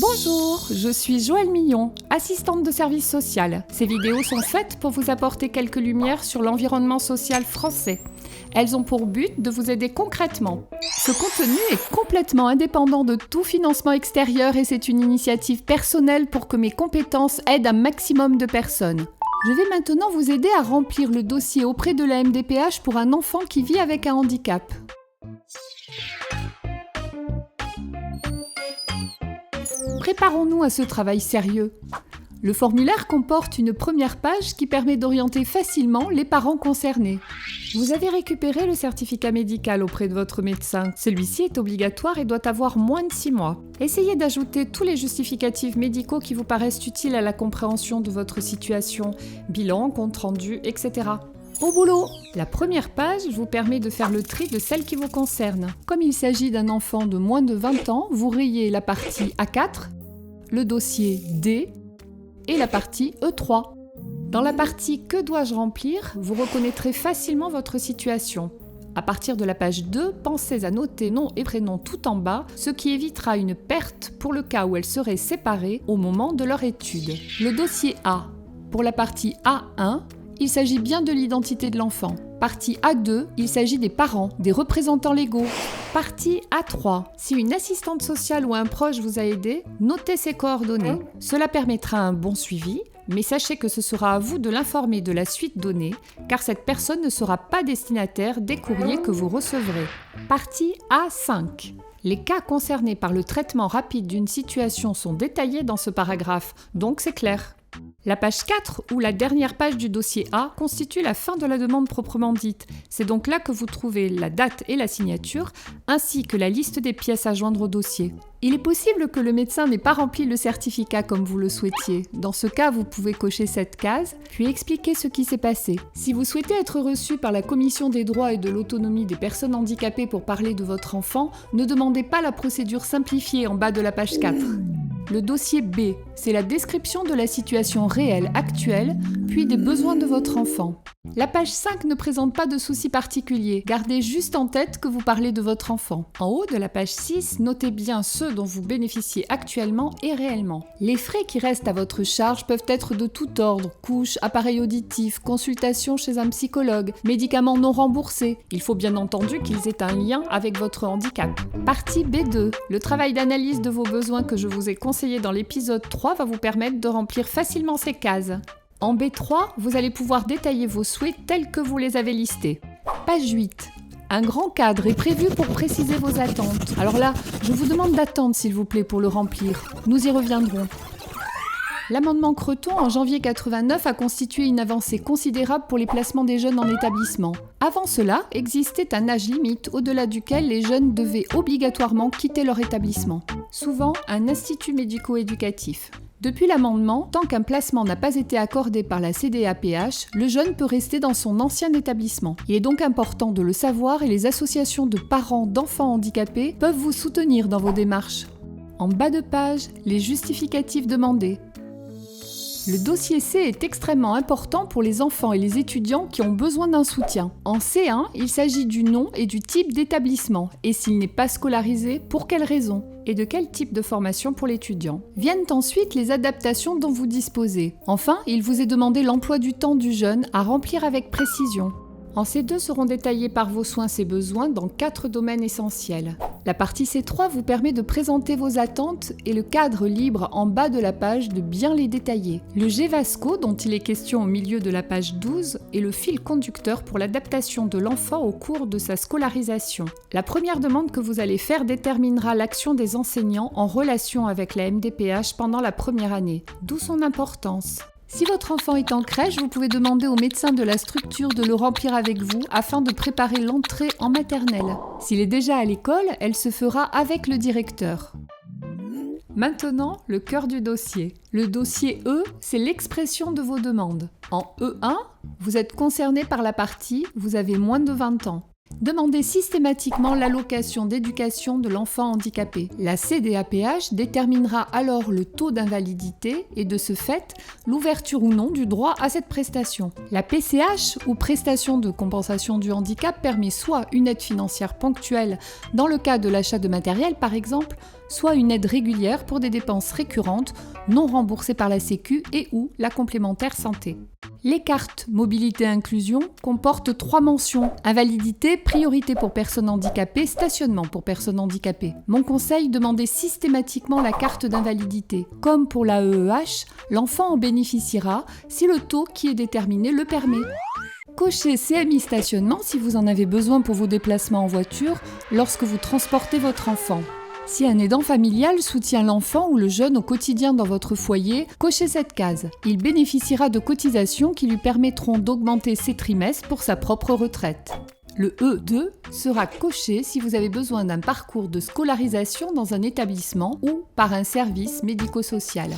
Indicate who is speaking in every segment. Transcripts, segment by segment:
Speaker 1: Bonjour, je suis Joëlle Millon, assistante de service social. Ces vidéos sont faites pour vous apporter quelques lumières sur l'environnement social français. Elles ont pour but de vous aider concrètement. Ce contenu est complètement indépendant de tout financement extérieur et c'est une initiative personnelle pour que mes compétences aident un maximum de personnes. Je vais maintenant vous aider à remplir le dossier auprès de la MDPH pour un enfant qui vit avec un handicap. Préparons-nous à ce travail sérieux. Le formulaire comporte une première page qui permet d'orienter facilement les parents concernés. Vous avez récupéré le certificat médical auprès de votre médecin. Celui-ci est obligatoire et doit avoir moins de 6 mois. Essayez d'ajouter tous les justificatifs médicaux qui vous paraissent utiles à la compréhension de votre situation, bilan, compte-rendu, etc. Au boulot! La première page vous permet de faire le tri de celles qui vous concernent. Comme il s'agit d'un enfant de moins de 20 ans, vous rayez la partie A4, le dossier D et la partie E3. Dans la partie « Que dois-je remplir ?», vous reconnaîtrez facilement votre situation. À partir de la page 2, pensez à noter nom et prénom tout en bas, ce qui évitera une perte pour le cas où elles seraient séparées au moment de leur étude. Le dossier A. Pour la partie A1, il s'agit bien de l'identité de l'enfant. Partie A2, il s'agit des parents, des représentants légaux. Partie A3, si une assistante sociale ou un proche vous a aidé, notez ses coordonnées. Cela permettra un bon suivi, mais sachez que ce sera à vous de l'informer de la suite donnée, car cette personne ne sera pas destinataire des courriers que vous recevrez. Partie A5. Les cas concernés par le traitement rapide d'une situation sont détaillés dans ce paragraphe, donc c'est clair. La page 4, ou la dernière page du dossier A, constitue la fin de la demande proprement dite. C'est donc là que vous trouvez la date et la signature, ainsi que la liste des pièces à joindre au dossier. Il est possible que le médecin n'ait pas rempli le certificat comme vous le souhaitiez. Dans ce cas, vous pouvez cocher cette case, puis expliquer ce qui s'est passé. Si vous souhaitez être reçu par la Commission des droits et de l'autonomie des personnes handicapées pour parler de votre enfant, ne demandez pas la procédure simplifiée en bas de la page 4. Le dossier B, c'est la description de la situation réelle actuelle, puis des besoins de votre enfant. La page 5 ne présente pas de soucis particuliers, gardez juste en tête que vous parlez de votre enfant. En haut de la page 6, notez bien ceux dont vous bénéficiez actuellement et réellement. Les frais qui restent à votre charge peuvent être de tout ordre, couches, appareils auditifs, consultations chez un psychologue, médicaments non remboursés. Il faut bien entendu qu'ils aient un lien avec votre handicap. Partie B2, le travail d'analyse de vos besoins que je vous ai conseillé dans l'épisode 3 va vous permettre de remplir facilement ces cases. En B3, vous allez pouvoir détailler vos souhaits tels que vous les avez listés. Page 8. Un grand cadre est prévu pour préciser vos attentes. Alors là, je vous demande d'attendre s'il vous plaît pour le remplir. Nous y reviendrons. L'amendement Creton en janvier 89 a constitué une avancée considérable pour les placements des jeunes en établissement. Avant cela, existait un âge limite au-delà duquel les jeunes devaient obligatoirement quitter leur établissement, souvent un institut médico-éducatif. Depuis l'amendement, tant qu'un placement n'a pas été accordé par la CDAPH, le jeune peut rester dans son ancien établissement. Il est donc important de le savoir et les associations de parents d'enfants handicapés peuvent vous soutenir dans vos démarches. En bas de page, les justificatifs demandés. Le dossier C est extrêmement important pour les enfants et les étudiants qui ont besoin d'un soutien. En C1, il s'agit du nom et du type d'établissement, et s'il n'est pas scolarisé, pour quelle raison, et de quel type de formation pour l'étudiant. Viennent ensuite les adaptations dont vous disposez. Enfin, il vous est demandé l'emploi du temps du jeune à remplir avec précision. En C2 seront détaillés par vos soins ses besoins dans 4 domaines essentiels. La partie C3 vous permet de présenter vos attentes et le cadre libre en bas de la page de bien les détailler. Le GEVASCO, dont il est question au milieu de la page 12, est le fil conducteur pour l'adaptation de l'enfant au cours de sa scolarisation. La première demande que vous allez faire déterminera l'action des enseignants en relation avec la MDPH pendant la première année, d'où son importance. Si votre enfant est en crèche, vous pouvez demander au médecin de la structure de le remplir avec vous afin de préparer l'entrée en maternelle. S'il est déjà à l'école, elle se fera avec le directeur. Maintenant, le cœur du dossier. Le dossier E, c'est l'expression de vos demandes. En E1, vous êtes concerné par la partie « Vous avez moins de 20 ans ». Demandez systématiquement l'allocation d'éducation de l'enfant handicapé. La CDAPH déterminera alors le taux d'invalidité et de ce fait, l'ouverture ou non du droit à cette prestation. La PCH, ou prestation de compensation du handicap, permet soit une aide financière ponctuelle dans le cas de l'achat de matériel par exemple, soit une aide régulière pour des dépenses récurrentes non remboursées par la Sécu et ou la complémentaire santé. Les cartes Mobilité Inclusion comportent 3 mentions: invalidité, priorité pour personnes handicapées, stationnement pour personnes handicapées. Mon conseil, demandez systématiquement la carte d'invalidité. Comme pour l'AEEH, l'enfant en bénéficiera si le taux qui est déterminé le permet. Cochez CMI stationnement si vous en avez besoin pour vos déplacements en voiture lorsque vous transportez votre enfant. Si un aidant familial soutient l'enfant ou le jeune au quotidien dans votre foyer, cochez cette case. Il bénéficiera de cotisations qui lui permettront d'augmenter ses trimestres pour sa propre retraite. Le E2 sera coché si vous avez besoin d'un parcours de scolarisation dans un établissement ou par un service médico-social.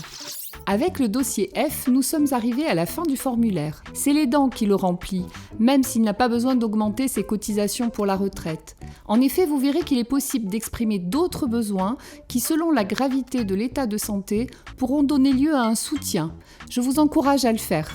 Speaker 1: Avec le dossier F, nous sommes arrivés à la fin du formulaire. C'est l'aidant qui le remplit, même s'il n'a pas besoin d'augmenter ses cotisations pour la retraite. En effet, vous verrez qu'il est possible d'exprimer d'autres besoins qui, selon la gravité de l'état de santé, pourront donner lieu à un soutien. Je vous encourage à le faire.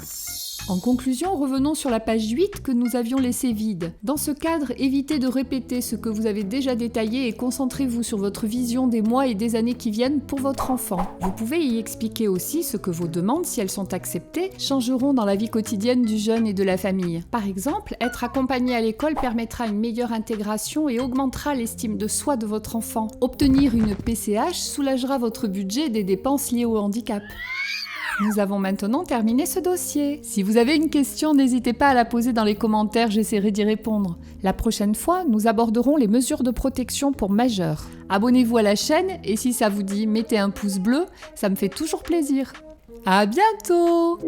Speaker 1: En conclusion, revenons sur la page 8 que nous avions laissée vide. Dans ce cadre, évitez de répéter ce que vous avez déjà détaillé et concentrez-vous sur votre vision des mois et des années qui viennent pour votre enfant. Vous pouvez y expliquer aussi ce que vos demandes, si elles sont acceptées, changeront dans la vie quotidienne du jeune et de la famille. Par exemple, être accompagné à l'école permettra une meilleure intégration et augmentera l'estime de soi de votre enfant. Obtenir une PCH soulagera votre budget des dépenses liées au handicap. Nous avons maintenant terminé ce dossier. Si vous avez une question, n'hésitez pas à la poser dans les commentaires, j'essaierai d'y répondre. La prochaine fois, nous aborderons les mesures de protection pour majeurs. Abonnez-vous à la chaîne et si ça vous dit, mettez un pouce bleu, ça me fait toujours plaisir. À bientôt!